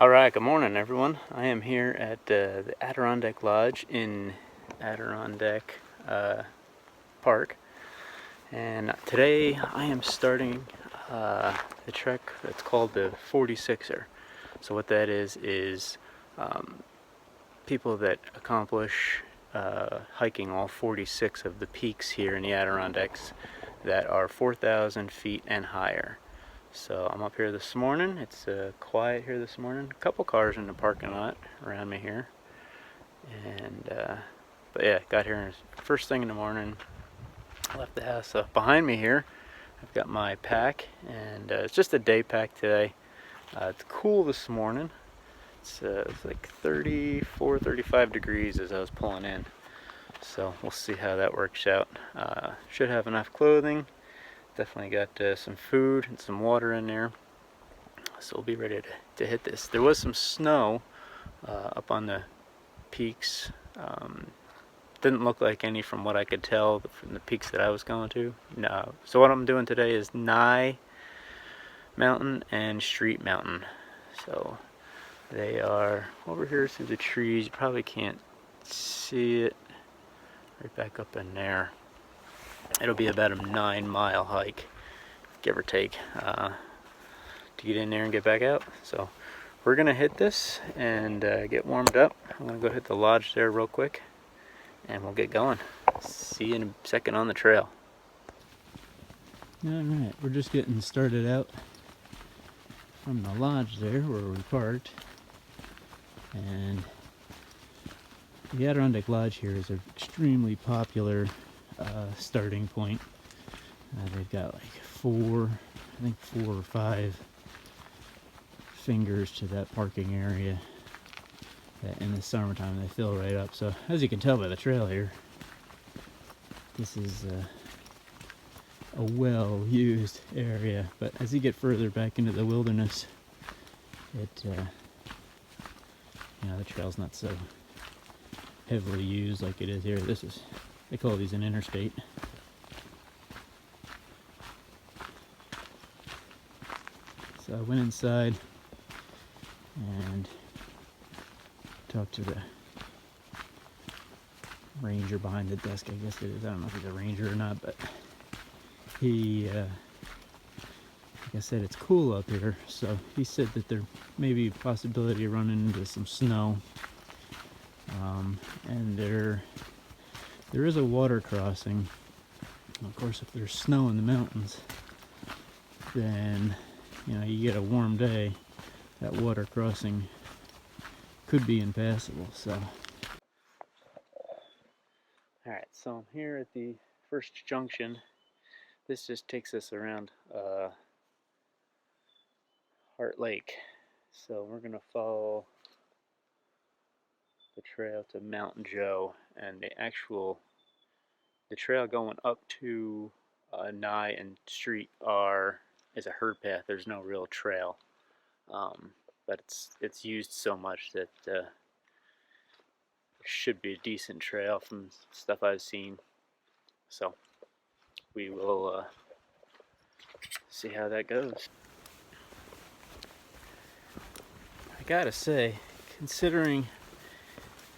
Alright, good morning everyone. I am here at the Adirondack Lodge in Adirondack Park, and today I am starting the trek that's called the 46er. So what that is people that accomplish hiking all 46 of the peaks here in the Adirondacks that are 4,000 feet and higher. So I'm up here this morning. It's quiet here this morning. A couple cars in the parking lot around me here. And but yeah, got here first thing in the morning. Left the house. Behind me here, I've got my pack, and it's just a day pack today. It's cool this morning. It's like 34, 35 degrees as I was pulling in. So we'll see how that works out. Should have enough clothing. Definitely got some food and some water in there, so we'll be ready to hit this. There was some snow up on the peaks. Didn't look like any from what I could tell from the peaks that I was going to. No. So what I'm doing today is Nye Mountain and Street Mountain. So they are over here through the trees. You probably can't see it. Right back up in there. It'll be about a 9-mile hike, give or take, to get in there and get back out. So we're gonna hit this and get warmed up. I'm gonna go hit the lodge there real quick, and we'll get going. See you in a second on the trail. Alright, we're just getting started out from the lodge there where we parked. And the Adirondack Lodge here is an extremely popular starting point. They've got like four or five fingers to that parking area that in the summertime they fill right up. So as you can tell by the trail here, this is a well-used area. But as you get further back into the wilderness, the trail's not so heavily used like it is here. They call these an interstate. So I went inside and talked to the ranger behind the desk, I guess it is. I don't know if he's a ranger or not, but he, like I said, it's cool up here. So he said that there may be a possibility of running into some snow. And there is a water crossing. Of course, if there's snow in the mountains, then you get a warm day, that water crossing could be impassable. So alright, so I'm here at the first junction. This just takes us around Heart Lake. So we're gonna follow the trail to Mount Joe, and the trail going up to Nye and Street is a herd path. There's no real trail, but it's used so much that there should be a decent trail from stuff I've seen. So we will see how that goes. I gotta say, considering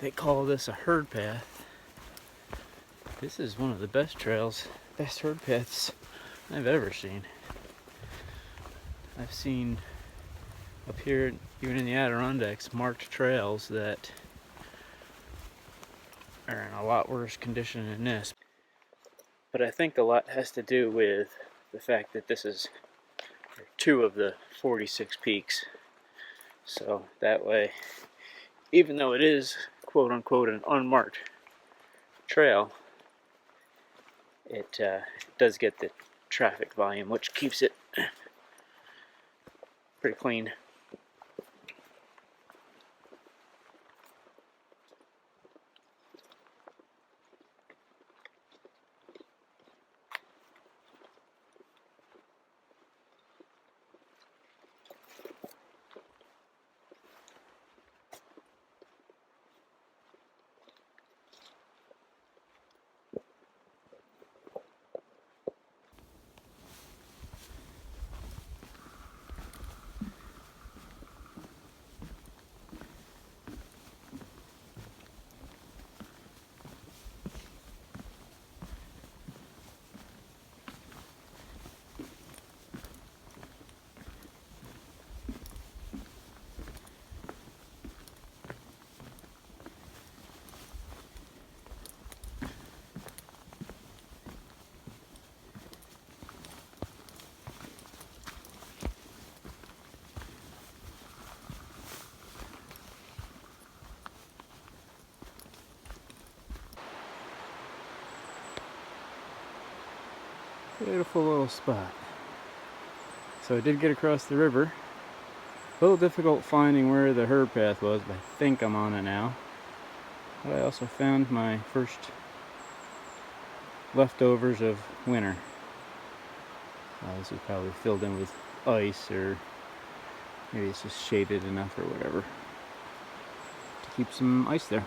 they call this a herd path, this is one of the best herd paths I've ever seen. I've seen up here, even in the Adirondacks, marked trails that are in a lot worse condition than this. But I think a lot has to do with the fact that this is 2 of the 46 peaks. So that way, even though it is quote unquote an unmarked trail, it does get the traffic volume, which keeps it pretty clean. Beautiful little spot. So I did get across the river. A little difficult finding where the herb path was, but I think I'm on it now. But I also found my first leftovers of winter. This is probably filled in with ice, or maybe it's just shaded enough or whatever to keep some ice there.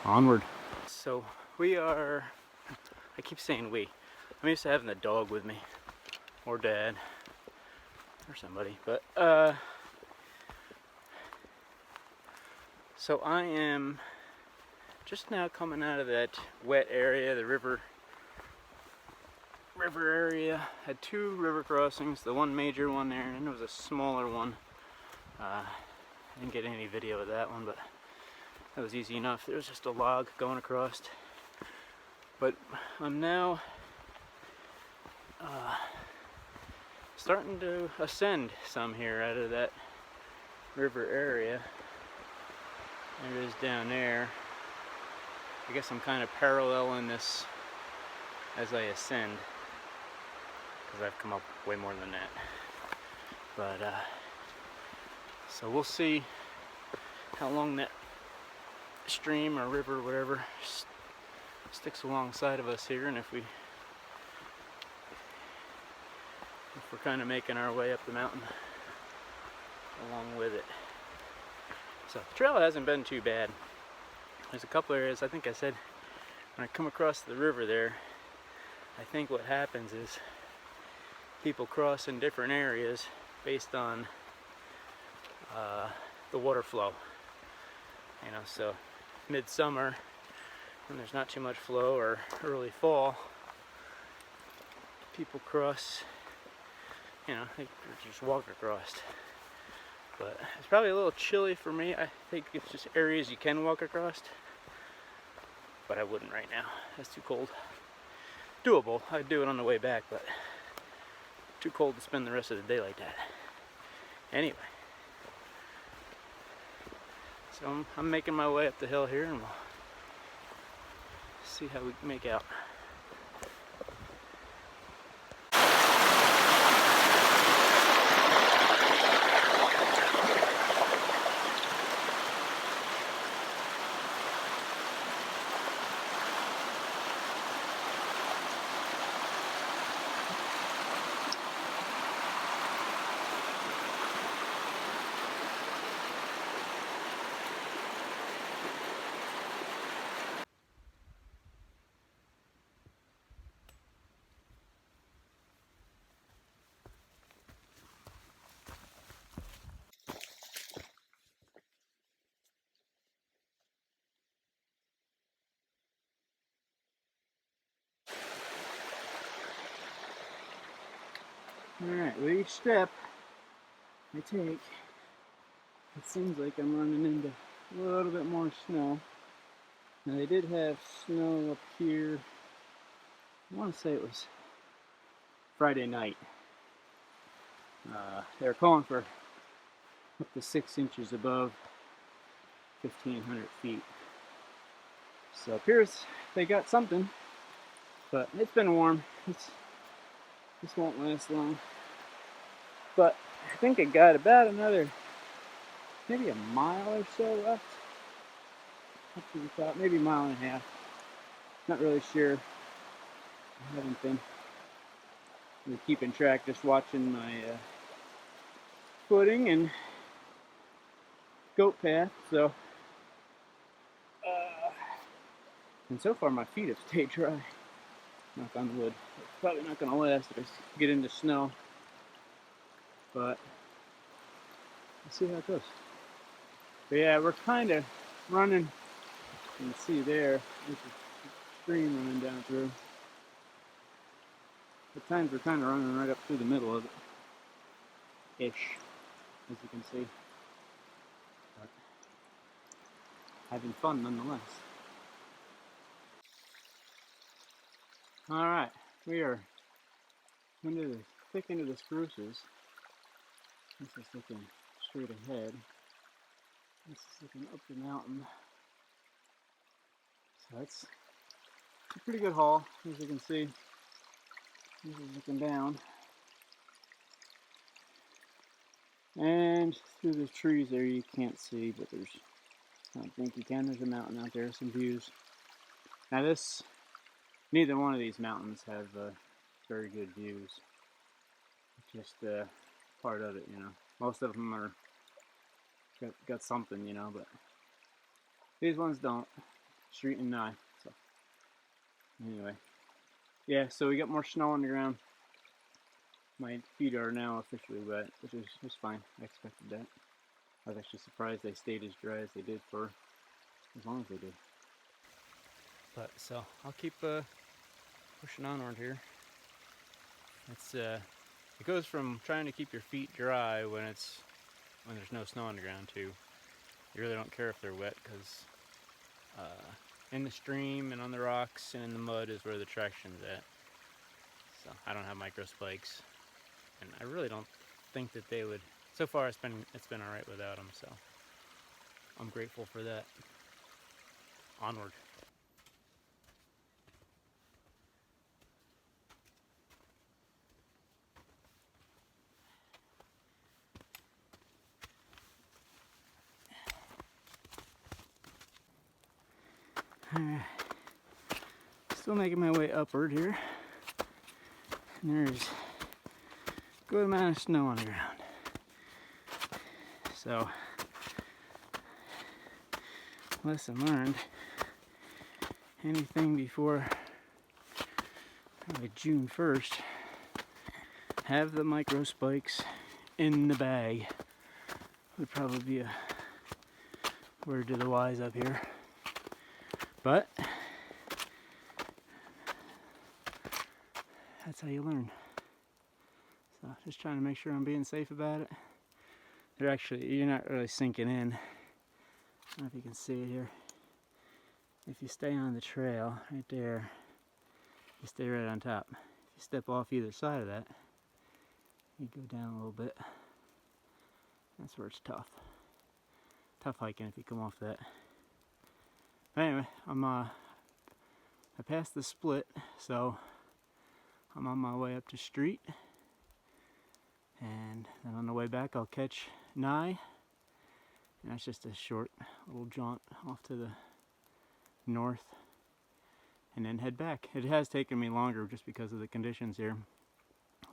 Onward. So we are, I keep saying we. I'm used to having the dog with me, or dad, or somebody, but so I am just now coming out of that wet area, the river area. Had two river crossings, the one major one there, and there was a smaller one. I didn't get any video of that one, but that was easy enough. There was just a log going across. But I'm now starting to ascend some here out of that river area. There it is down there. I guess I'm kind of paralleling this as I ascend, because I've come up way more than that. But so we'll see how long that stream or river or whatever sticks alongside of us here, and if we're kind of making our way up the mountain along with it. So the trail hasn't been too bad. There's a couple areas, I think I said, when I come across the river there, I think what happens is people cross in different areas based on the water flow. You know, so midsummer, when there's not too much flow, or early fall, people cross, you know, they just walk across. But it's probably a little chilly for me. I think it's just areas you can walk across, but I wouldn't right now. That's too cold. Doable, I'd do it on the way back, but too cold to spend the rest of the day like that. Anyway, so I'm making my way up the hill here, and we'll see how we make out. Alright, with each step I take, it seems like I'm running into a little bit more snow. Now they did have snow up here, I want to say it was Friday night. They were calling for up to 6 inches above 1,500 feet. So it appears they got something, but it's been warm. This won't last long. But I think I got about another, maybe a mile or so left up to the top, maybe a mile and a half. Not really sure. I haven't been really keeping track, just watching my footing and goat path. So, and so far my feet have stayed dry. Knock on wood. It's probably not going to last if I get into snow, but we'll see how it goes. But yeah, we're kind of running. You can see there, there's a stream running down through. At times we're kind of running right up through the middle of it, ish, as you can see. But having fun nonetheless. Alright, we are into the thick into the spruces. This is looking straight ahead. This is looking up the mountain. So it's a pretty good haul, as you can see. This is looking down. And through the trees there you can't see, but there's, I don't think you can, there's a mountain out there, some views. Now neither one of these mountains have very good views. It's just part of it, you know. Most of them are got something, you know, but these ones don't. Street and Nye. So anyway, yeah. So we got more snow on the ground. My feet are now officially wet, which is just fine. I expected that. I was actually surprised they stayed as dry as they did for as long as they did. But so I'll keep pushing onward here. It's it goes from trying to keep your feet dry when there's no snow on the ground to you really don't care if they're wet, because in the stream and on the rocks and in the mud is where the traction's at. So I don't have micro spikes, and I really don't think that they would. So far it's been all right without them, so I'm grateful for that. Onward. Alright, still making my way upward here, and there's a good amount of snow on the ground. So, lesson learned, anything before probably June 1st, have the micro spikes in the bag. Would probably be a word to the wise up here. But that's how you learn. So just trying to make sure I'm being safe about it. You're not really sinking in. I don't know if you can see it here. If you stay on the trail right there, you stay right on top. If you step off either side of that, you go down a little bit. That's where it's tough. Tough hiking if you come off that. But anyway, I passed the split, so I'm on my way up to Street, and then on the way back I'll catch Nye, and that's just a short little jaunt off to the north, and then head back. It has taken me longer just because of the conditions here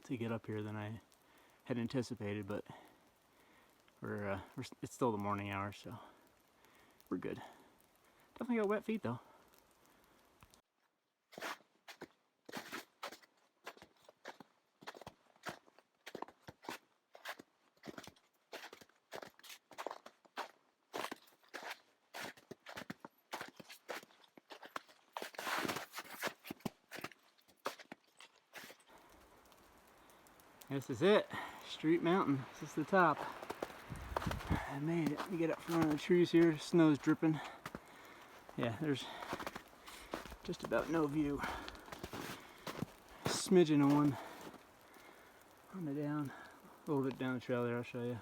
to get up here than I had anticipated, but it's still the morning hours, so we're good. Definitely got wet feet though. This is it, Street Mountain. This is the top. I made it. We get up from one of the trees here. Snow's dripping. Yeah, there's just about no view. Smidgen of one on the down, a little bit down the trail there. I'll show you.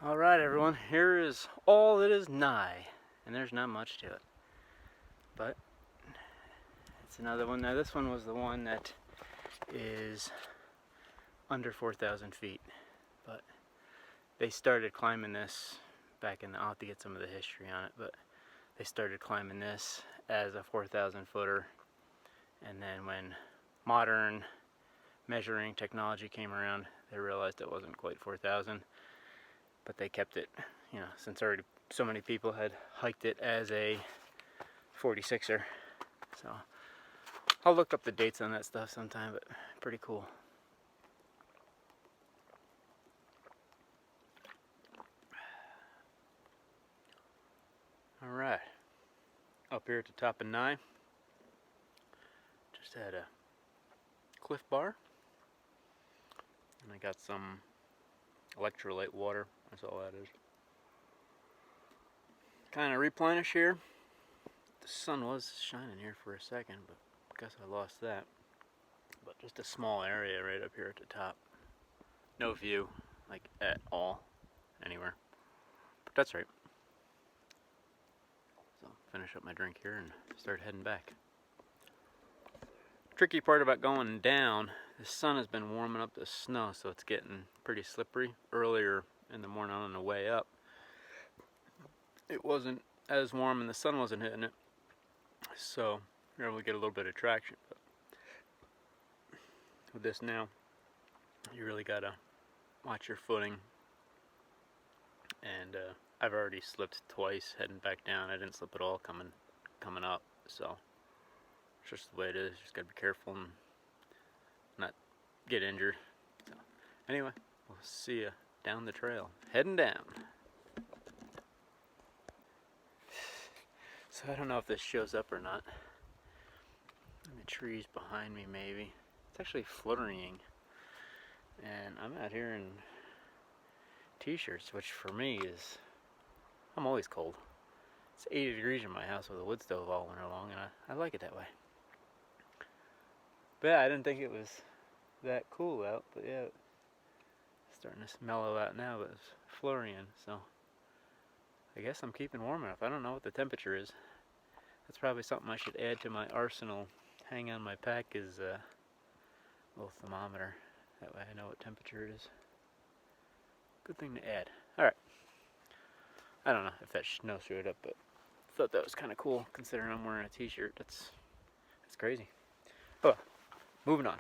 Alright everyone, here is all that is Nye, and there's not much to it, but it's another one. Now this one was the one that is under 4,000 feet, but they started climbing this back in I'll have to get some of the history on it, but they started climbing this as a 4,000 footer, and then when modern measuring technology came around, they realized it wasn't quite 4,000. But they kept it, you know, since already so many people had hiked it as a 46er. So I'll look up the dates on that stuff sometime, but pretty cool. Alright, up here at the top of Nye, just had a Cliff Bar, and I got some electrolyte water. That's all that is. kind of replenish here. The sun was shining here for a second, but I guess I lost that. But just a small area right up here at the top. No view, like at all, anywhere. But that's right. So finish up my drink here and start heading back. Tricky part about going down, the sun has been warming up the snow, so it's getting pretty slippery. Earlier in the morning on the way up, it wasn't as warm and the sun wasn't hitting it, so you're able to get a little bit of traction. But with this now, you really gotta watch your footing. And I've already slipped twice heading back down. I didn't slip at all coming up, so it's just the way it is. Just gotta be careful and not get injured. So anyway, we'll see you down the trail. Heading down. So I don't know if this shows up or not. And the trees behind me, maybe. It's actually flurrying. And I'm out here in t-shirts, which for me is, I'm always cold. It's 80 degrees in my house with a wood stove all winter long, and I like it that way. But yeah, I didn't think it was that cool out, but yeah, it's starting to mellow out now, but it's flurrying, so I guess I'm keeping warm enough. I don't know what the temperature is. That's probably something I should add to my arsenal. Hang on my pack is a little thermometer. That way I know what temperature it is. Good thing to add. Alright. I don't know if that snow showed up, but I thought that was kind of cool considering I'm wearing a t-shirt. That's crazy. Oh, moving on.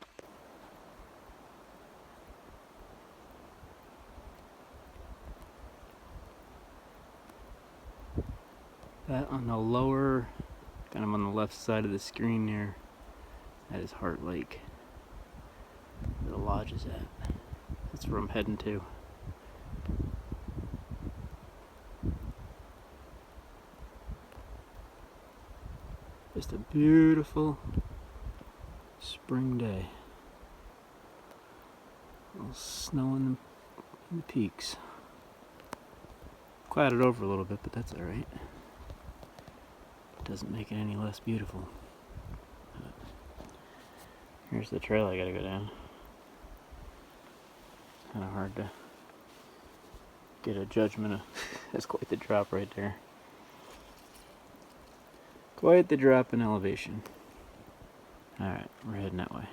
That on the lower, kind of on the left side of the screen there, that is Heart Lake, where the lodge is at. That's where I'm heading to. Just a beautiful spring day. A little snow in the peaks. Clouded over a little bit, but that's alright. Doesn't make it any less beautiful. Here's the trail I gotta go down. Kind of hard to get a judgment of. That's quite the drop right there. Quite the drop in elevation. Alright, we're heading that way.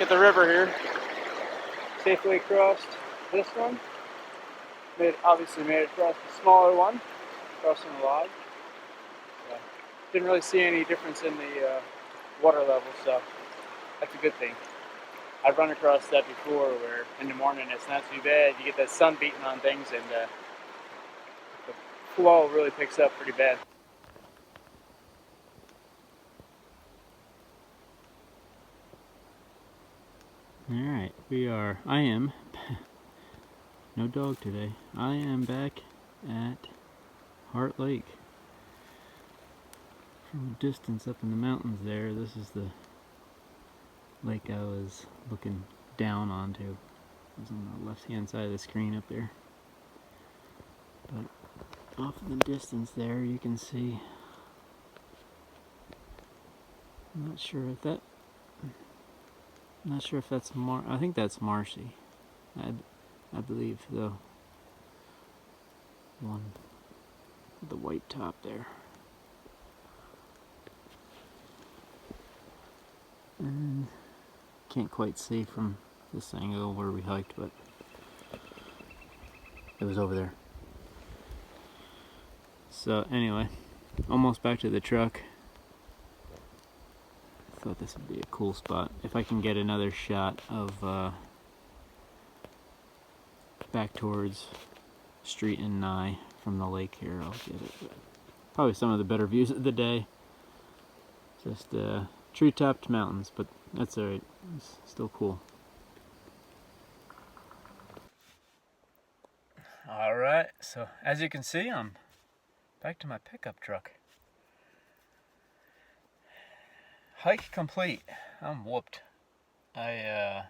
look at the river here. Safely crossed this one. Obviously made it across the smaller one, crossing the lodge. So, didn't really see any difference in the water level, so that's a good thing. I've run across that before where in the morning it's not too bad. You get that sun beating on things and the flow really picks up pretty bad. Alright, I am, no dog today, I am back at Heart Lake. From a distance up in the mountains there, this is the lake I was looking down onto. It was on the left hand side of the screen up there. But off in the distance there you can see, I'm not sure if that's I think that's Marcy. I believe the one with the white top there. And can't quite see from this angle where we hiked, but it was over there. So anyway, almost back to the truck. Thought this would be a cool spot. If I can get another shot of back towards Street and Nye from the lake here, I'll get it. But probably some of the better views of the day. Just tree-topped mountains, but that's alright. It's still cool. Alright, so as you can see, I'm back to my pickup truck. Hike complete. I'm whooped. I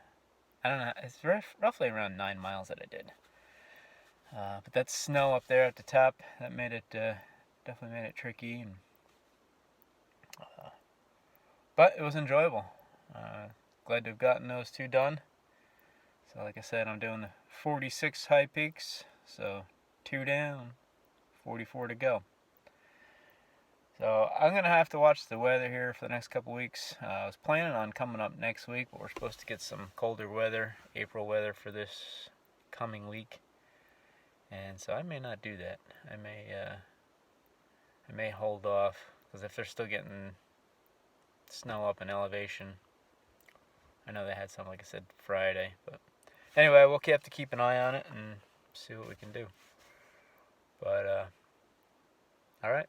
don't know, it's roughly around 9 miles that I did. But that snow up there at the top, that made it, definitely made it tricky. And, but it was enjoyable. Glad to have gotten those 2 done. So like I said, I'm doing the 46 high peaks, so 2 down, 44 to go. So I'm going to have to watch the weather here for the next couple weeks. I was planning on coming up next week, but we're supposed to get some colder weather, April weather for this coming week. And so I may not do that. I may hold off, because if they're still getting snow up in elevation, I know they had some, like I said, Friday. But anyway, we'll have to keep an eye on it and see what we can do. But, alright.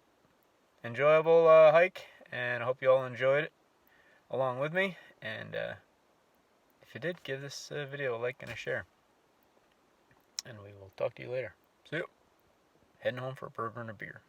Enjoyable hike, and I hope you all enjoyed it along with me. And if you did, give this video a like and a share. And we will talk to you later. See you. Heading home for a burger and a beer.